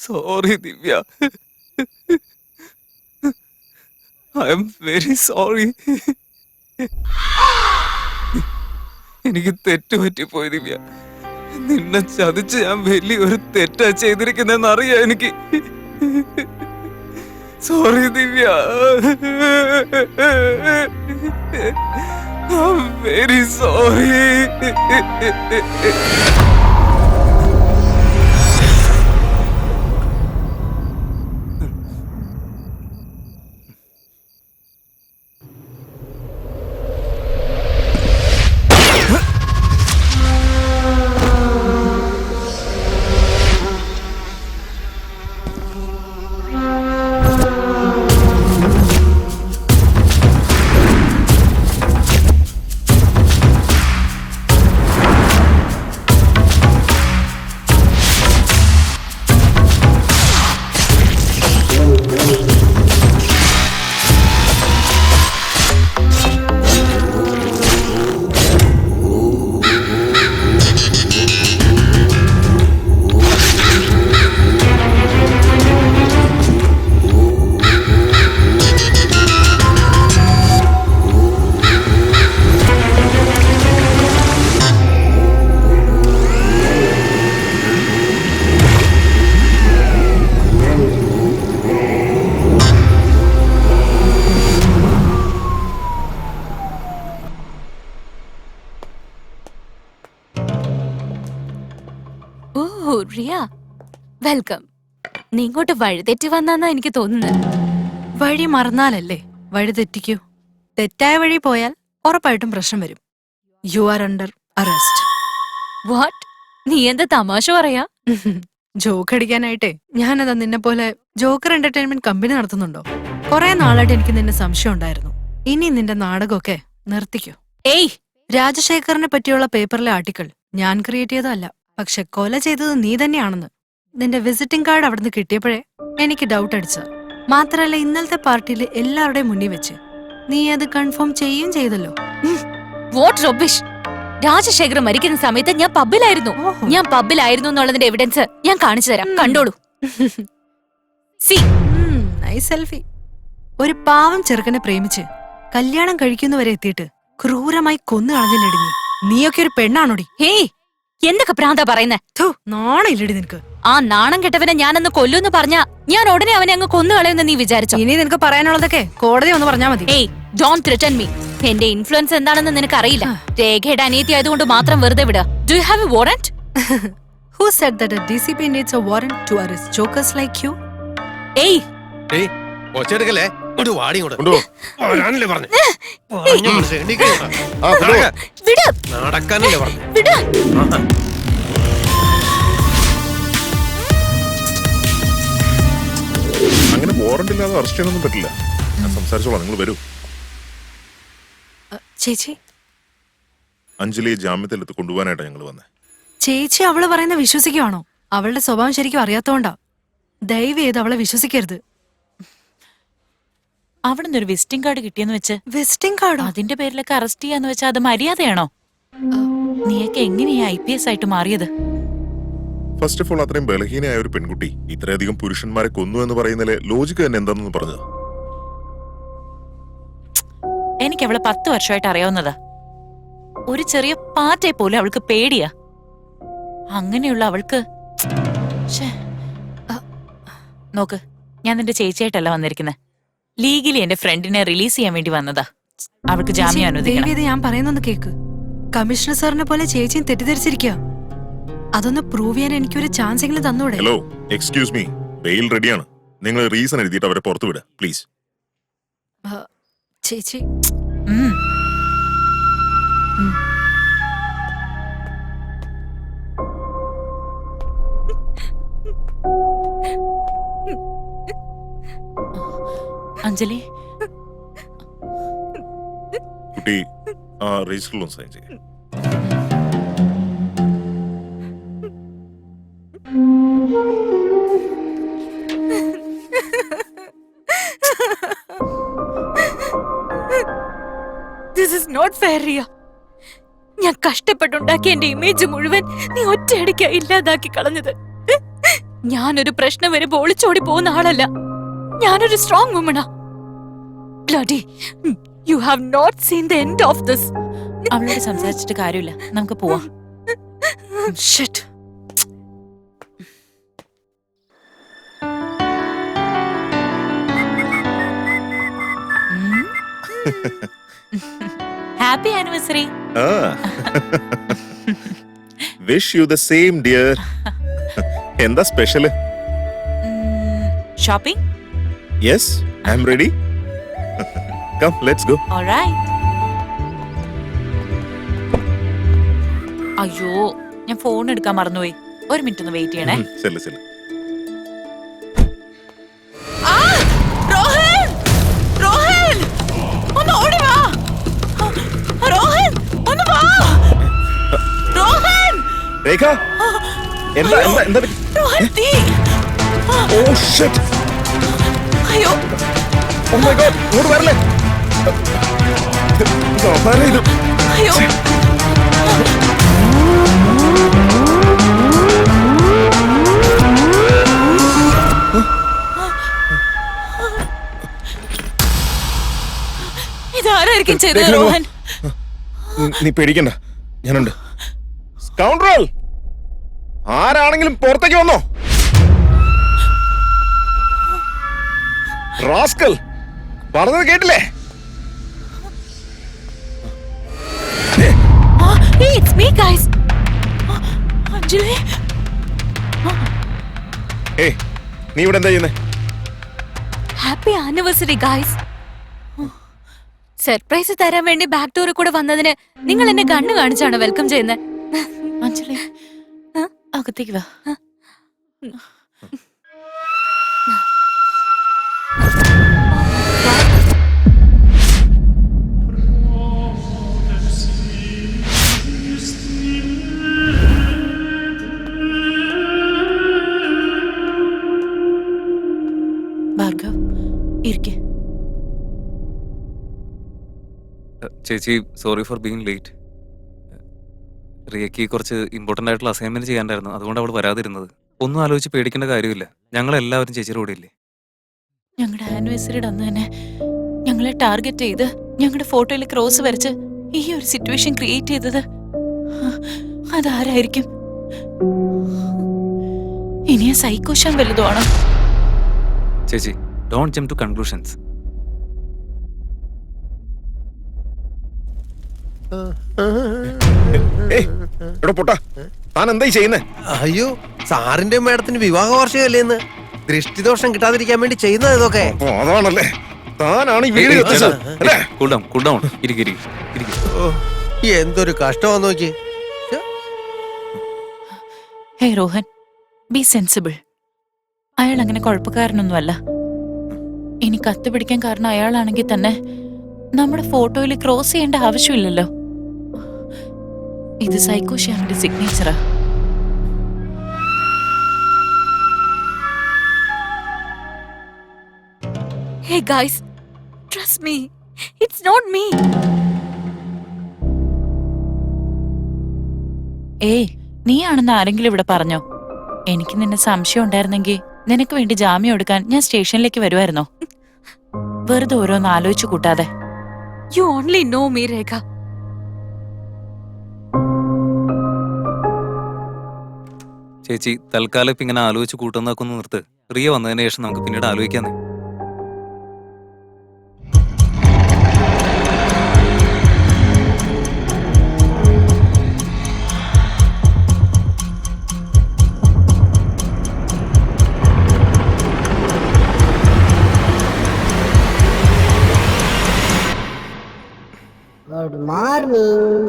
Sorry Divya. I am very sorry. എനിക്ക് തെറ്റുപറ്റിപ്പോയി ദിവ്യ. നിന്നെ ചതിച്ച് ഞാൻ വലിയൊരു തെറ്റാ ചെയ്തിരിക്കുന്നെന്ന് അറിയാം എനിക്ക്. Sorry Divya. I am very sorry. Riya, welcome. നീ ഇങ്ങോട്ട് വഴിതെറ്റി വന്നാന്നാ എനിക്ക് തോന്നുന്നത്. വഴി മറന്നാലല്ലേ വഴി തെറ്റിക്കൂ. തെറ്റായ വഴി പോയാൽ ഉറപ്പായിട്ടും പ്രശ്നം വരും. You are under arrest. What? നീ എന്താ തമാശ പറയാ? ജോക്ക് അടിക്കാനായിട്ടേ ഞാനതാ നിന്നെ പോലെ ജോക്കർ എന്റർടൈൻമെന്റ് കമ്പനി നടത്തുന്നുണ്ടോ? കുറെ നാളായിട്ട് എനിക്ക് നിന്നെ സംശയം ഉണ്ടായിരുന്നു. ഇനി നിന്റെ നാടകമൊക്കെ നിർത്തിക്കോ. ഏയ്, രാജശേഖറിനെ പറ്റിയുള്ള പേപ്പറിലെ ആർട്ടിക്കിൾ ഞാൻ ക്രിയേറ്റ് ചെയ്തതല്ല. പക്ഷെ കൊല ചെയ്തത് നീ തന്നെയാണെന്ന് നിന്റെ വിസിറ്റിംഗ് കാർഡ് അവിടുന്ന് കിട്ടിയപ്പോഴേ എനിക്ക് ഡൗട്ട് അടിച്ച. മാത്രല്ല ഇന്നലത്തെ പാർട്ടിയിൽ എല്ലാവരുടെയും മുന്നിൽ വെച്ച് നീ അത് കൺഫേം ചെയ്യും ചെയ്തല്ലോ. What rubbish! രാജശേഖർ മരിക്കുന്ന സമയത്ത് ഞാൻ പബ്ബിലായിരുന്നു എന്നുള്ളതിന്റെ എവിഡൻസ് ഞാൻ കാണിച്ചു തരാം, കണ്ടോളൂ. C nice selfie. ഒരു പാവം ചെറുക്കനെ പ്രേമിച്ച് കല്യാണം കഴിക്കുന്നവരെ എത്തിയിട്ട് ക്രൂരമായി കൊന്നു കളഞ്ഞില്ലടി. നീയൊക്കെ ഒരു പെണ്ണാണോടി? ഹേയ്, എന്തൊക്കെ ഭ്രാന്താ പറയുന്നേ? നാണയില്ലടി നിനക്ക്? ആ നാണം കെട്ടവനെ ഞാനന്ന് കൊല്ലൂന്ന് പറഞ്ഞ ഞാൻ ഉടനെ അവനെ അങ്ങ് കൊന്നു കളയുന്ന നീ വിചാരിച്ചോ? ഇനി നിനക്ക് പറയാനുള്ളതൊക്കെ കോടതി ഒന്ന് പറഞ്ഞാ മതി. ഏയ്, ഡോണ്ട് ത്രെറ്റൻ മീ. എന്റെ ഇൻഫ്ലുവൻസ് എന്താണെന്ന് നിനക്ക് അറിയില്ല. രേഖയുടെ അനിയത്തി ആയതുകൊണ്ട് മാത്രം വെറുതെ വിടുക. Do you have A warrant? Who said that a DCP needs a warrant to arrest jokers like you? ഏയ്, ഒച്ചെടുക്കല്ലേ, വാടി വിട്. നടക്കാനല്ലേ പറഞ്ഞു. വിട്. അങ്ങനെ വാറന്റ് ഇല്ലാതെ അറസ്റ്റ് ചെയ്യാനൊന്നും പറ്റില്ല. ഞാൻ സംസാരിച്ചോളാം, നിങ്ങൾ വരൂ. ചേച്ചി, അഞ്ജലിയെ ജാമ്യത്തിലെടുത്ത് കൊണ്ടുപോകാനായിട്ടാണ് ഞങ്ങൾ വന്നത്. ചേച്ചി അവള് പറയുന്ന വിശ്വസിക്കുവാണോ? അവളുടെ സ്വഭാവം ശരിക്കും അറിയാത്തോണ്ടാ. ദയവ് ചെയ്ത് അവളെ വിശ്വസിക്കരുത്. അവിടുന്ന് ഒരു വിസിറ്റിംഗ് കാർഡ് കിട്ടിയെന്ന് വെച്ച് വിസിറ്റിംഗ് കാർഡോ? അതിന്റെ പേരിലൊക്കെ അറസ്റ്റ് ചെയ്യാന്ന് വെച്ചാൽ അത് മര്യാദയാണോ? നീയൊക്കെ എങ്ങനെയാ IPS ആയിട്ട് മാറിയത്? ഫസ്റ്റ് ഓഫ് ഓൾ, അത്രയും ബലഹീനയായ ഒരു പെൺകുട്ടി ഇത്രയധികം പുരുഷന്മാരെ കൊന്നു എന്ന് പറയുന്നതിലെ ലോജിക്ക് തന്നെ എന്താണെന്ന് പറഞ്ഞത്? എനിക്ക് അവളെ 10 വർഷമായിട്ട് അറിയാവുന്നതാ. ഒരു ചെറിയ പാറ്റയെ പോലും അവൾക്ക് പേടിയാ. അങ്ങനെയുള്ള അവൾക്ക് നോക്ക്, ഞാൻ നിന്റെ ചേച്ചിയായിട്ടല്ല വന്നിരിക്കുന്നത്. ലീഗലി എന്റെ ഫ്രണ്ടിനെ റിലീസ് ചെയ്യാൻ വേണ്ടി വന്നതാ. അവൾക്ക് ജാമ്യം അനുവദിക്കണം. ദയവ് ചെയ്ത് ഞാൻ പറയുന്നൊന്ന് കേക്ക്. കമ്മീഷണർ സാറിനെ പോലെ ചേച്ചിയും തെറ്റിദ്ധരിച്ചിരിക്കുക. അതൊന്ന് പ്രൂവ് ചെയ്യാൻ എനിക്കൊരു ചാൻസ് എങ്കിലും തന്നൂടെ? ഹലോ, എക്സ്ക്യൂസ് മീ, ബെയിൽ റെഡിയാണ്. നിങ്ങൾ റീസൺ എഴുതിയിട്ട് അവരെ പുറത്തു വിടുക പ്ലീസ്. ചേച്ചി, അഞ്ജലി, കുട്ടി ആ രജിസ്റ്ററിൽ ഒന്ന് സൈൻ ചെയ്യും. This is not fair, Riya. ഞാൻ കഷ്ടപ്പെട്ടുണ്ടാക്കിയ എന്റെ ഇമേജ് മുഴുവൻ നീ ഒറ്റയടിക്കാ ഇല്ലാതാക്കി കളഞ്ഞത്. ഞാനൊരു പ്രശ്നം വരുമ്പോ ഒളിച്ചോടി പോകുന്ന ആളല്ല. ഞാനൊരു strong വുമണാ. Bloody, you have not seen the end of this. അവളോട് സംസാരിച്ചിട്ട് കാര്യമില്ല, നമുക്ക് പോവാം. Shit. Happy anniversary. Wish you the same dear. എന്താ special? Shopping? Yes, I am ready. Come, let's go. Alright. അയ്യോ, ഞാൻ ഫോൺ എടുക്കാൻ മറന്നുപോയി. ഒരു മിനിറ്റ് ഒന്ന് വെയിറ്റ് ചെയ്യണേ. ചെല്ലു ചെല്ലു. റോഹൻ! റോഹൻ! ഒന്ന് ഓടി വാ! റോഹൻ! ഒന്ന് വാ! റോഹൻ! രേഖ, എന്താ എന്താ എന്താ? റോഹൻ, തീ! Oh shit. അയ്യോ! ഓ മൈ ഗോഡ്, ഇങ്ങോട്ട് വരല്ലേ? ഇത് അയ്യോ! ഇതാരായിരിക്കും ചെയ്തത് റോഹൻ? നീ പേടിക്കണ്ട, ഞാനുണ്ട്. സ്കൗണ്ടറൽ, ആരാണെങ്കിലും പുറത്തേക്ക് വന്നോ. റാസ്കൽ, പറഞ്ഞത് കേട്ടില്ലേ? Hey, it's me, guys. Anjali, ഏയ്, നീ ഇവിടെ എന്താ ചെയ്യുന്നേ? Happy anniversary guys. സർപ്രൈസ് തരാൻ വേണ്ടി ബാക്ക് ഡോറിൽ കൂടെ വന്നതിന് നിങ്ങൾ എന്നെ കണ്ണു കാണിച്ചാണ് വെൽക്കം ചെയ്യുന്നത്. അഞ്ജലി, അകത്തേക്ക് വാ. ഭാർഗവ്, ഇരിക്കെ. ചേച്ചി, സോറി ഫോർ ബീങ് ലേറ്റ്. റിയയ്ക്ക് കുറച്ച് ഇമ്പോർട്ടൻ്റ് ആയിട്ടുള്ള അസൈൻമെന്റ് ചെയ്യാണ്ടായിരുന്നു, അതുകൊണ്ട് അവൾ വരാതിരുന്നത്. ഒന്നും ആലോചിച്ച് പേടിക്കേണ്ട കാര്യമില്ല, ഞങ്ങളെല്ലാവരും ചേച്ചിയുടെ കൂടെ ഇല്ലേ. ഞങ്ങളുടെ ആനിവേഴ്സറിയുടെ അന്ന് തന്നെ ഞങ്ങളെ ടാർഗറ്റ് ചെയ്ത് ഞങ്ങളുടെ ഫോട്ടോയിൽ ക്രോസ് വരച്ച് ഈ ഒരു സിറ്റുവേഷൻ ക്രിയേറ്റ് ചെയ്തത് അതാരായിരിക്കും? ഇനി ആ സൈക്കോശാൻ വലുതുമാണോ? ചേച്ചി, ഡോണ്ട് ജംപ് ടു കൺക്ലൂഷൻസ്. എടോ പൊട്ടാ, താൻ എന്തായി ചെയ്യുന്നേ? അയ്യോ, സാറിന്റെ മേഡത്തിന് വിവാഹ വാർഷികമല്ലേന്ന് ദൃഷ്ടിദോഷം കിട്ടാതിരിക്കാൻ വേണ്ടി ചെയ്യുന്നത് ഇതൊക്കെ. ഓ, അതാണല്ലേ. താനാണ് ഈ വീട് കത്തിച്ചത്, അല്ലേ? Cool down. ഇരിക്കും. ഓ, എന്തൊരു കഷ്ടമാന്ന് നോക്കി. ഹേ റോഹൻ, ബി സെൻസിബിൾ. അയാൾ അങ്ങനെ കുഴപ്പക്കാരനൊന്നുമല്ല. ഇനി കത്ത് പിടിക്കാൻ കാരണം അയാളാണെങ്കിൽ തന്നെ നമ്മുടെ ഫോട്ടോയിൽ ക്രോസ് ചെയ്യേണ്ട ആവശ്യമില്ലല്ലോ. ഇത് സൈക്കോഷ്യാമിന്റെ സിഗ്നേച്ചറാ. Hey guys, trust me, it's not me. ഏയ്, നീയാണെന്ന് ആരെങ്കിലും ഇവിടെ പറഞ്ഞോ? എനിക്ക് നിന്നെ സംശയം ഉണ്ടായിരുന്നെങ്കിൽ നിനക്ക് വേണ്ടി ജാമ്യം എടുക്കാൻ ഞാൻ സ്റ്റേഷനിലേക്ക് വരുമായിരുന്നോ? വെറുതെ ഓരോന്ന് ആലോചിച്ചു കൂട്ടാതെ. You only know me, Rekha. ചേച്ചി, തൽക്കാലം ഇപ്പൊ ഇങ്ങനെ ആലോചിച്ച് കൂട്ടുന്നതൊക്കെ ഒന്ന് നിർത്ത്. റിയ വന്നതിന് ശേഷം നമുക്ക് പിന്നീട് ആലോചിക്കാന്നേ. Good morning.